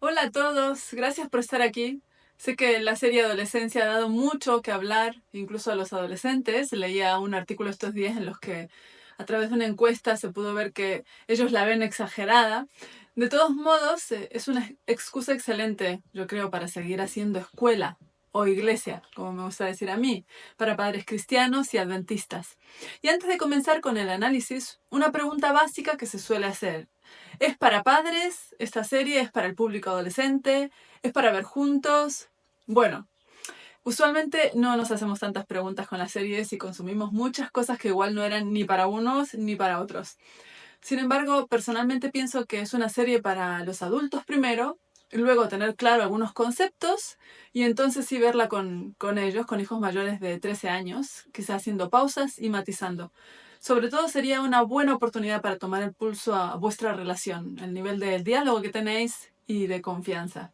Hola a todos, gracias por estar aquí. Sé que la serie Adolescencia ha dado mucho que hablar, incluso a los adolescentes. Leía un artículo estos días en los que a través de una encuesta se pudo ver que ellos la ven exagerada. De todos modos, es una excusa excelente, yo creo, para seguir haciendo escuela o iglesia, como me gusta decir a mí, para padres cristianos y adventistas. Y antes de comenzar con el análisis, una pregunta básica que se suele hacer. ¿Es para padres? ¿Esta serie es para el público adolescente? ¿Es para ver juntos? Bueno, usualmente no nos hacemos tantas preguntas con las series y consumimos muchas cosas que igual no eran ni para unos ni para otros. Sin embargo, personalmente pienso que es una serie para los adultos primero, y luego tener claro algunos conceptos y entonces sí verla con ellos, con hijos mayores de 13 años, quizás haciendo pausas y matizando. Sobre todo sería una buena oportunidad para tomar el pulso a vuestra relación, el nivel del diálogo que tenéis y de confianza.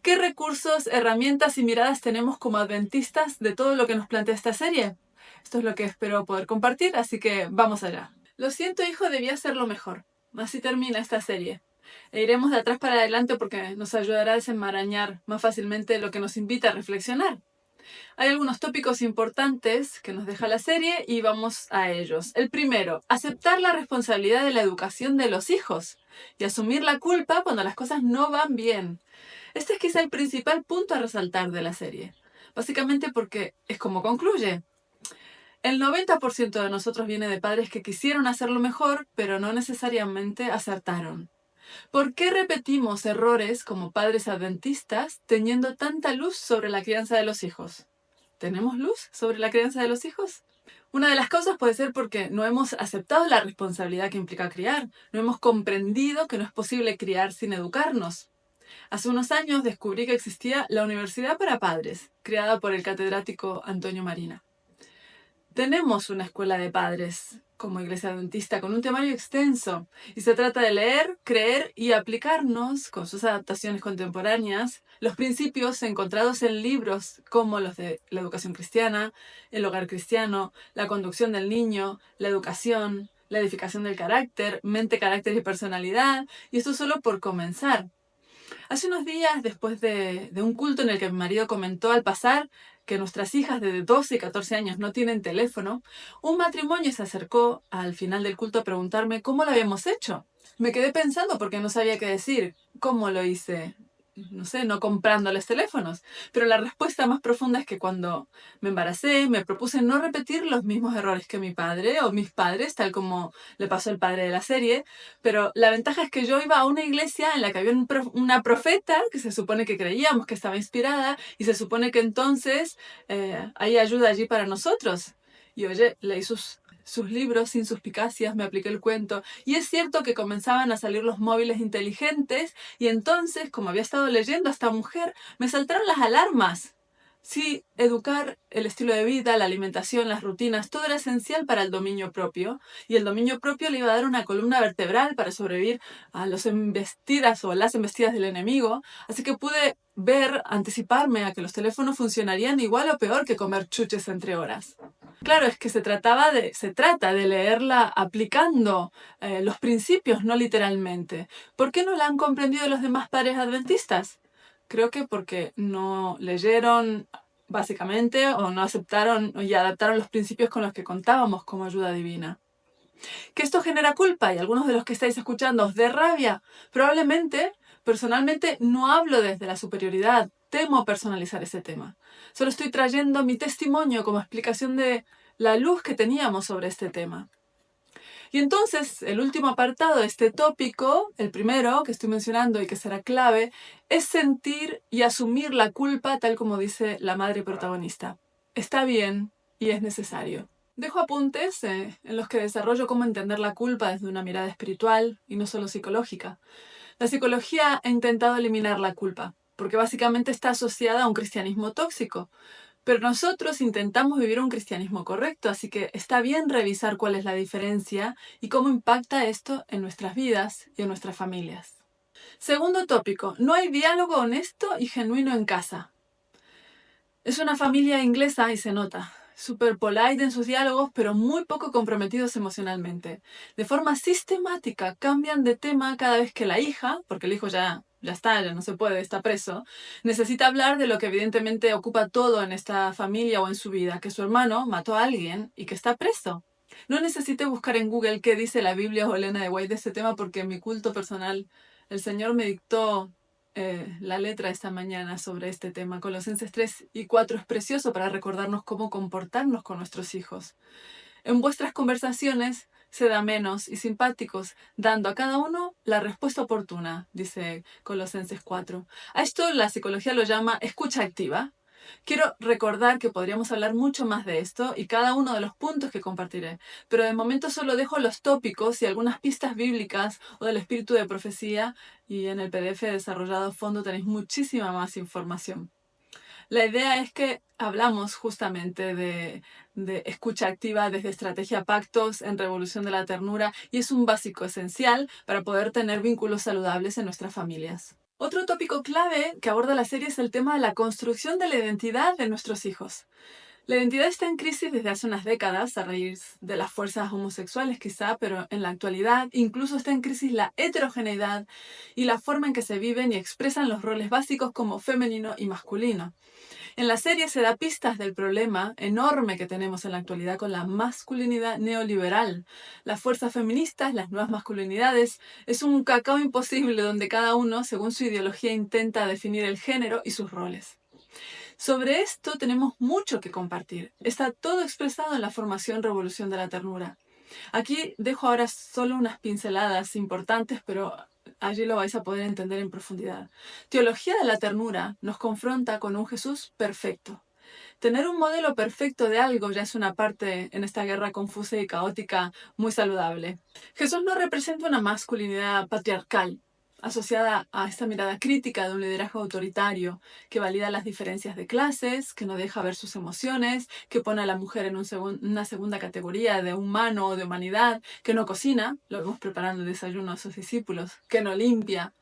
¿Qué recursos, herramientas y miradas tenemos como adventistas de todo lo que nos plantea esta serie? Esto es lo que espero poder compartir, así que vamos allá. Lo siento, hijo, debía hacerlo mejor. Así termina esta serie. E iremos de atrás para adelante porque nos ayudará a desenmarañar más fácilmente lo que nos invita a reflexionar. Hay algunos tópicos importantes que nos deja la serie y vamos a ellos. El primero, aceptar la responsabilidad de la educación de los hijos y asumir la culpa cuando las cosas no van bien. Este es quizá el principal punto a resaltar de la serie. Básicamente porque es como concluye. El 90% de nosotros viene de padres que quisieron hacerlo mejor, pero no necesariamente acertaron. ¿Por qué repetimos errores como padres adventistas teniendo tanta luz sobre la crianza de los hijos? ¿Tenemos luz sobre la crianza de los hijos? Una de las causas puede ser porque no hemos aceptado la responsabilidad que implica criar, no hemos comprendido que no es posible criar sin educarnos. Hace unos años descubrí que existía la Universidad para Padres, creada por el catedrático Antonio Marina. Tenemos una escuela de padres como Iglesia Adventista con un temario extenso y se trata de leer, creer y aplicarnos, con sus adaptaciones contemporáneas, los principios encontrados en libros como los de la educación cristiana, el hogar cristiano, la conducción del niño, la educación, la edificación del carácter, mente, carácter y personalidad, y esto solo por comenzar. Hace unos días, después de un culto en el que mi marido comentó al pasar que nuestras hijas de 12 y 14 años no tienen teléfono, un matrimonio se acercó al final del culto a preguntarme cómo lo habíamos hecho. Me quedé pensando porque no sabía qué decir. ¿Cómo lo hice? No sé, no comprándoles teléfonos. Pero la respuesta más profunda es que cuando me embaracé, me propuse no repetir los mismos errores que mi padre o mis padres, tal como le pasó al padre de la serie, pero la ventaja es que yo iba a una iglesia en la que había una profeta que se supone que creíamos que estaba inspirada y se supone que entonces hay ayuda allí para nosotros. Y oye, leí sus libros sin suspicacias, me apliqué el cuento. Y es cierto que comenzaban a salir los móviles inteligentes y entonces, como había estado leyendo a esta mujer, me saltaron las alarmas. Sí, educar, el estilo de vida, la alimentación, las rutinas, todo era esencial para el dominio propio. Y el dominio propio le iba a dar una columna vertebral para sobrevivir a las embestidas o las embestidas del enemigo. Así que pude anticiparme a que los teléfonos funcionarían igual o peor que comer chuches entre horas. Claro, es que se trata de leerla aplicando los principios, no literalmente. ¿Por qué no la han comprendido los demás padres adventistas? Creo que porque no leyeron básicamente o no aceptaron y adaptaron los principios con los que contábamos como ayuda divina. ¿Que esto genera culpa y algunos de los que estáis escuchando os dé rabia? Probablemente, personalmente, no hablo desde la superioridad. Temo personalizar ese tema. Solo estoy trayendo mi testimonio como explicación de la luz que teníamos sobre este tema. Y entonces, el último apartado de este tópico, el primero que estoy mencionando y que será clave, es sentir y asumir la culpa tal como dice la madre protagonista. Está bien y es necesario. Dejo apuntes en los que desarrollo cómo entender la culpa desde una mirada espiritual y no solo psicológica. La psicología ha intentado eliminar la culpa, porque básicamente está asociada a un cristianismo tóxico. Pero nosotros intentamos vivir un cristianismo correcto, así que está bien revisar cuál es la diferencia y cómo impacta esto en nuestras vidas y en nuestras familias. Segundo tópico, no hay diálogo honesto y genuino en casa. Es una familia inglesa y se nota. Super polite en sus diálogos, pero muy poco comprometidos emocionalmente. De forma sistemática cambian de tema cada vez que la hija, porque el hijo ya ya está, ya no se puede, está preso, necesita hablar de lo que evidentemente ocupa todo en esta familia o en su vida, que su hermano mató a alguien y que está preso. No necesité buscar en Google qué dice la Biblia o Elena de White de este tema porque en mi culto personal el Señor me dictó la letra esta mañana sobre este tema. Colosenses 3 y 4 es precioso para recordarnos cómo comportarnos con nuestros hijos. En vuestras conversaciones, sed amenos y simpáticos, dando a cada uno la respuesta oportuna, dice Colosenses 4. A esto la psicología lo llama escucha activa. Quiero recordar que podríamos hablar mucho más de esto y cada uno de los puntos que compartiré, pero de momento solo dejo los tópicos y algunas pistas bíblicas o del espíritu de profecía, y en el PDF desarrollado a fondo tenéis muchísima más información. La idea es que hablamos justamente de escucha activa desde Estrategia Pactos en Revolución de la Ternura y es un básico esencial para poder tener vínculos saludables en nuestras familias. Otro tópico clave que aborda la serie es el tema de la construcción de la identidad de nuestros hijos. La identidad está en crisis desde hace unas décadas a raíz de las fuerzas homosexuales quizá, pero en la actualidad incluso está en crisis la heterogeneidad y la forma en que se viven y expresan los roles básicos como femenino y masculino. En la serie se da pistas del problema enorme que tenemos en la actualidad con la masculinidad neoliberal. Las fuerzas feministas, las nuevas masculinidades, es un cacao imposible donde cada uno, según su ideología, intenta definir el género y sus roles. Sobre esto tenemos mucho que compartir. Está todo expresado en la formación Revolución de la Ternura. Aquí dejo ahora solo unas pinceladas importantes, pero allí lo vais a poder entender en profundidad. Teología de la ternura nos confronta con un Jesús perfecto. Tener un modelo perfecto de algo ya es una parte en esta guerra confusa y caótica muy saludable. Jesús no representa una masculinidad patriarcal, asociada a esta mirada crítica de un liderazgo autoritario que valida las diferencias de clases, que no deja ver sus emociones, que pone a la mujer en una segunda categoría de humano o de humanidad, que no cocina, lo vemos preparando el desayuno a sus discípulos, que no limpia,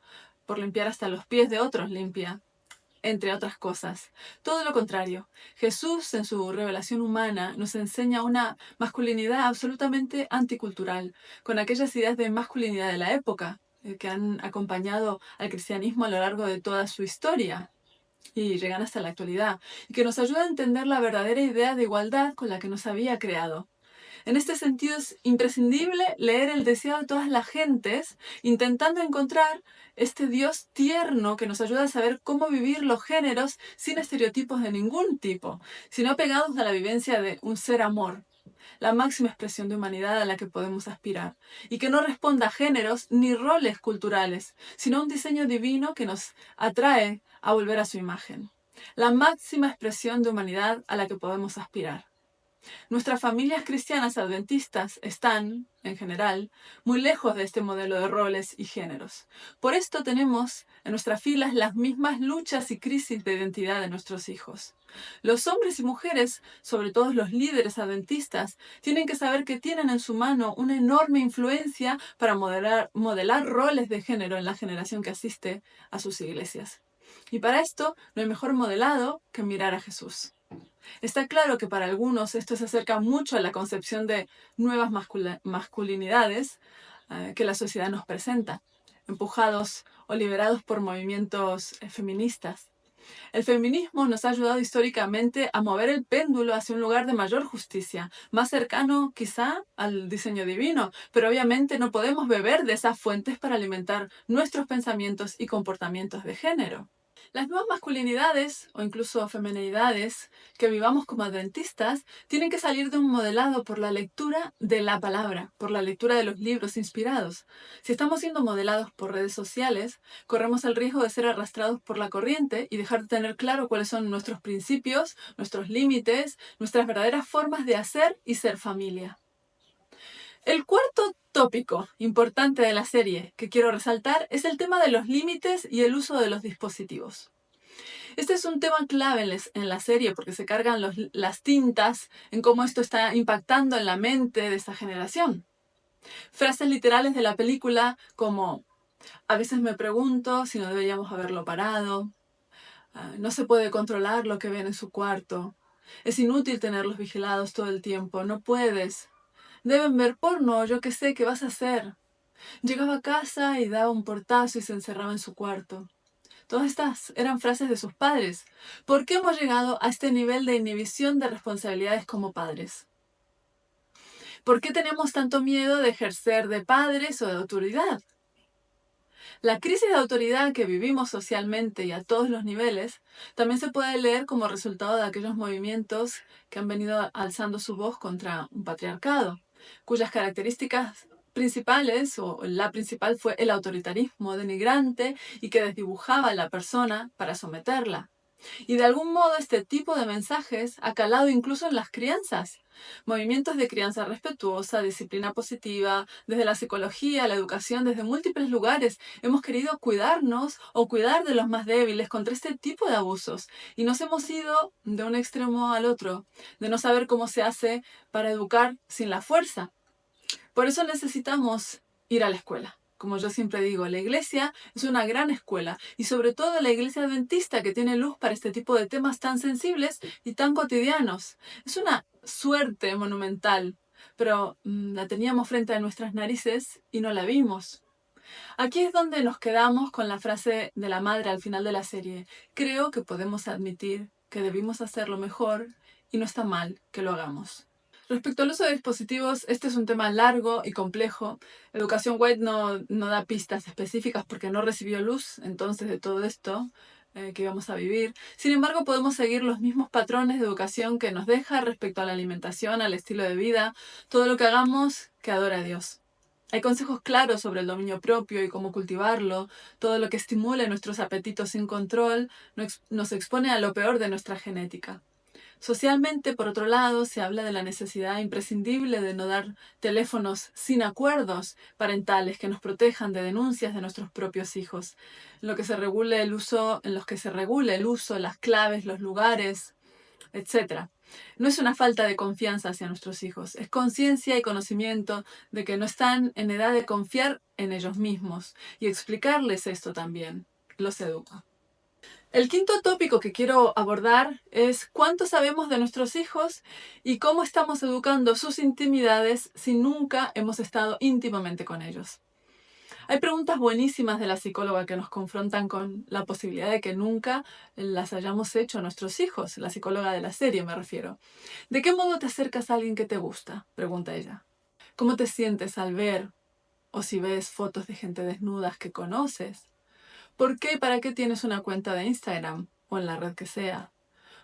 por limpiar hasta los pies de otros limpia, entre otras cosas. Todo lo contrario, Jesús en su revelación humana nos enseña una masculinidad absolutamente anticultural, con aquellas ideas de masculinidad de la época que han acompañado al cristianismo a lo largo de toda su historia y llegan hasta la actualidad, y que nos ayuda a entender la verdadera idea de igualdad con la que nos había creado. En este sentido es imprescindible leer el deseo de todas las gentes, intentando encontrar este Dios tierno que nos ayuda a saber cómo vivir los géneros sin estereotipos de ningún tipo, sino pegados a la vivencia de un ser amor, la máxima expresión de humanidad a la que podemos aspirar, y que no responda a géneros ni roles culturales, sino a un diseño divino que nos atrae a volver a su imagen, la máxima expresión de humanidad a la que podemos aspirar. Nuestras familias cristianas adventistas están, en general, muy lejos de este modelo de roles y géneros. Por esto tenemos en nuestras filas las mismas luchas y crisis de identidad de nuestros hijos. Los hombres y mujeres, sobre todo los líderes adventistas, tienen que saber que tienen en su mano una enorme influencia para modelar roles de género en la generación que asiste a sus iglesias. Y para esto no hay mejor modelado que mirar a Jesús. Está claro que para algunos esto se acerca mucho a la concepción de nuevas masculinidades que la sociedad nos presenta, empujados o liderados por movimientos feministas. El feminismo nos ha ayudado históricamente a mover el péndulo hacia un lugar de mayor justicia, más cercano quizá al diseño divino, pero obviamente no podemos beber de esas fuentes para alimentar nuestros pensamientos y comportamientos de género. Las nuevas masculinidades o incluso feminidades que vivamos como adventistas tienen que salir de un modelado por la lectura de la palabra, por la lectura de los libros inspirados. Si estamos siendo modelados por redes sociales, corremos el riesgo de ser arrastrados por la corriente y dejar de tener claro cuáles son nuestros principios, nuestros límites, nuestras verdaderas formas de hacer y ser familia. El cuarto tópico importante de la serie que quiero resaltar es el tema de los límites y el uso de los dispositivos. Este es un tema clave en la serie porque se cargan las tintas en cómo esto está impactando en la mente de esta generación. Frases literales de la película como a veces me pregunto si no deberíamos haberlo parado, no se puede controlar lo que ven en su cuarto, es inútil tenerlos vigilados todo el tiempo, no puedes. Deben ver porno, yo qué sé, ¿qué vas a hacer? Llegaba a casa y daba un portazo y se encerraba en su cuarto. Todas estas eran frases de sus padres. ¿Por qué hemos llegado a este nivel de inhibición de responsabilidades como padres? ¿Por qué tenemos tanto miedo de ejercer de padres o de autoridad? La crisis de autoridad que vivimos socialmente y a todos los niveles también se puede leer como resultado de aquellos movimientos que han venido alzando su voz contra un patriarcado, cuyas características principales o la principal fue el autoritarismo denigrante y que desdibujaba a la persona para someterla. Y de algún modo este tipo de mensajes ha calado incluso en las crianzas. Movimientos de crianza respetuosa, disciplina positiva, desde la psicología, la educación, desde múltiples lugares, hemos querido cuidarnos o cuidar de los más débiles contra este tipo de abusos. Y nos hemos ido de un extremo al otro, de no saber cómo se hace para educar sin la fuerza. Por eso necesitamos ir a la escuela. Como yo siempre digo, la iglesia es una gran escuela y sobre todo la iglesia adventista que tiene luz para este tipo de temas tan sensibles y tan cotidianos. Es una suerte monumental, pero la teníamos frente a nuestras narices y no la vimos. Aquí es donde nos quedamos con la frase de la madre al final de la serie. Creo que podemos admitir que debimos hacerlo mejor y no está mal que lo hagamos. Respecto al uso de dispositivos, este es un tema largo y complejo. Educación White no da pistas específicas porque no recibió luz entonces de todo esto que íbamos a vivir. Sin embargo, podemos seguir los mismos patrones de educación que nos deja respecto a la alimentación, al estilo de vida, todo lo que hagamos que adore a Dios. Hay consejos claros sobre el dominio propio y cómo cultivarlo. Todo lo que estimule nuestros apetitos sin control nos expone a lo peor de nuestra genética. Socialmente, por otro lado, se habla de la necesidad imprescindible de no dar teléfonos sin acuerdos parentales que nos protejan de denuncias de nuestros propios hijos, en lo que se regule el uso, en los que se regule el uso, las claves, los lugares, etc. No es una falta de confianza hacia nuestros hijos, es conciencia y conocimiento de que no están en edad de confiar en ellos mismos y explicarles esto también los educa. El quinto tópico que quiero abordar es cuánto sabemos de nuestros hijos y cómo estamos educando sus intimidades si nunca hemos estado íntimamente con ellos. Hay preguntas buenísimas de la psicóloga que nos confrontan con la posibilidad de que nunca las hayamos hecho a nuestros hijos, la psicóloga de la serie me refiero. ¿De qué modo te acercas a alguien que te gusta?, pregunta ella. ¿Cómo te sientes al ver o si ves fotos de gente desnudas que conoces? ¿Por qué y para qué tienes una cuenta de Instagram o en la red que sea?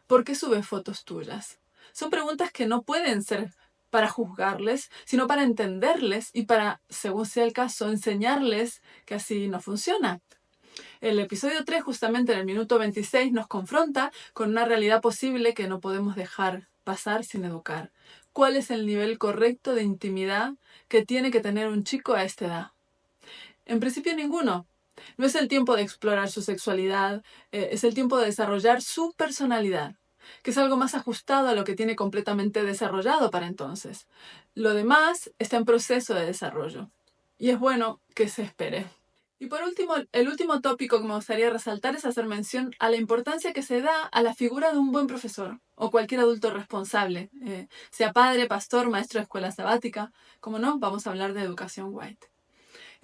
¿Por qué subes fotos tuyas? Son preguntas que no pueden ser para juzgarles, sino para entenderles y para, según sea el caso, enseñarles que así no funciona. El episodio 3, justamente en el minuto 26, nos confronta con una realidad posible que no podemos dejar pasar sin educar. ¿Cuál es el nivel correcto de intimidad que tiene que tener un chico a esta edad? En principio ninguno. No es el tiempo de explorar su sexualidad, es el tiempo de desarrollar su personalidad, que es algo más ajustado a lo que tiene completamente desarrollado para entonces. Lo demás está en proceso de desarrollo y es bueno que se espere. Y por último, el último tópico que me gustaría resaltar es hacer mención a la importancia que se da a la figura de un buen profesor o cualquier adulto responsable, sea padre, pastor, maestro de escuela sabática. Como no, vamos a hablar de educación White.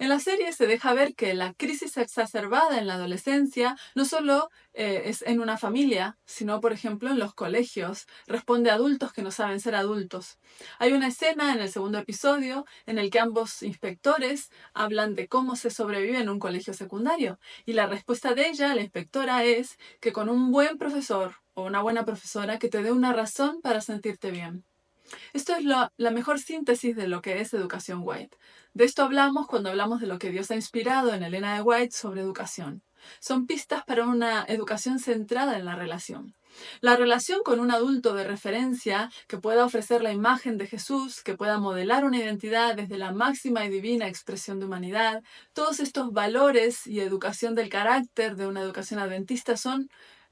En la serie se deja ver que la crisis exacerbada en la adolescencia no solo es en una familia, sino, por ejemplo, en los colegios. Responde a adultos que no saben ser adultos. Hay una escena en el segundo episodio en el que ambos inspectores hablan de cómo se sobrevive en un colegio secundario. Y la respuesta de ella, la inspectora, es que con un buen profesor o una buena profesora que te dé una razón para sentirte bien. Esto es la mejor síntesis de lo que es educación White. De esto hablamos cuando hablamos de lo que Dios ha inspirado en Elena de White sobre educación. Son pistas para una educación centrada en la relación. La relación con un adulto de referencia que pueda ofrecer la imagen de Jesús, que pueda modelar una identidad desde la máxima y divina expresión de humanidad, todos estos valores y educación del carácter de una educación adventista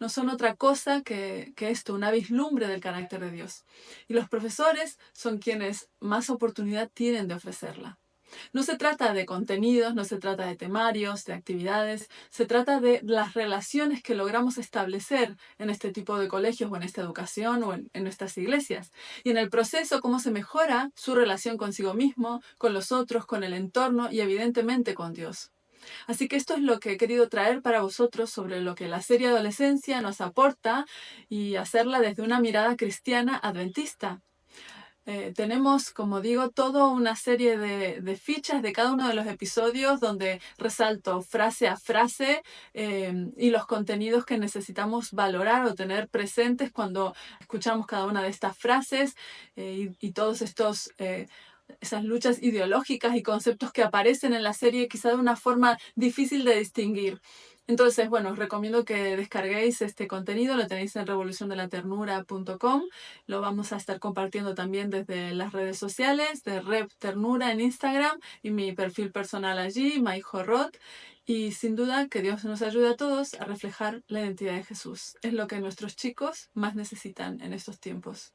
no son otra cosa que esto, una vislumbre del carácter de Dios. Y los profesores son quienes más oportunidad tienen de ofrecerla. No se trata de contenidos, no se trata de temarios, de actividades, se trata de las relaciones que logramos establecer en este tipo de colegios o en esta educación o en nuestras iglesias. Y en el proceso, cómo se mejora su relación consigo mismo, con los otros, con el entorno y evidentemente con Dios. Así que esto es lo que he querido traer para vosotros sobre lo que la serie Adolescencia nos aporta y hacerla desde una mirada cristiana adventista. Tenemos, como digo, toda una serie de fichas de cada uno de los episodios donde resalto frase a frase y los contenidos que necesitamos valorar o tener presentes cuando escuchamos cada una de estas frases y todos estos esas luchas ideológicas y conceptos que aparecen en la serie quizá de una forma difícil de distinguir. Entonces, bueno, os recomiendo que descarguéis este contenido, lo tenéis en revoluciondelaternura.com. Lo vamos a estar compartiendo también desde las redes sociales de Rev Ternura en Instagram y mi perfil personal allí, MyHorrot. Y sin duda que Dios nos ayude a todos a reflejar la identidad de Jesús. Es lo que nuestros chicos más necesitan en estos tiempos.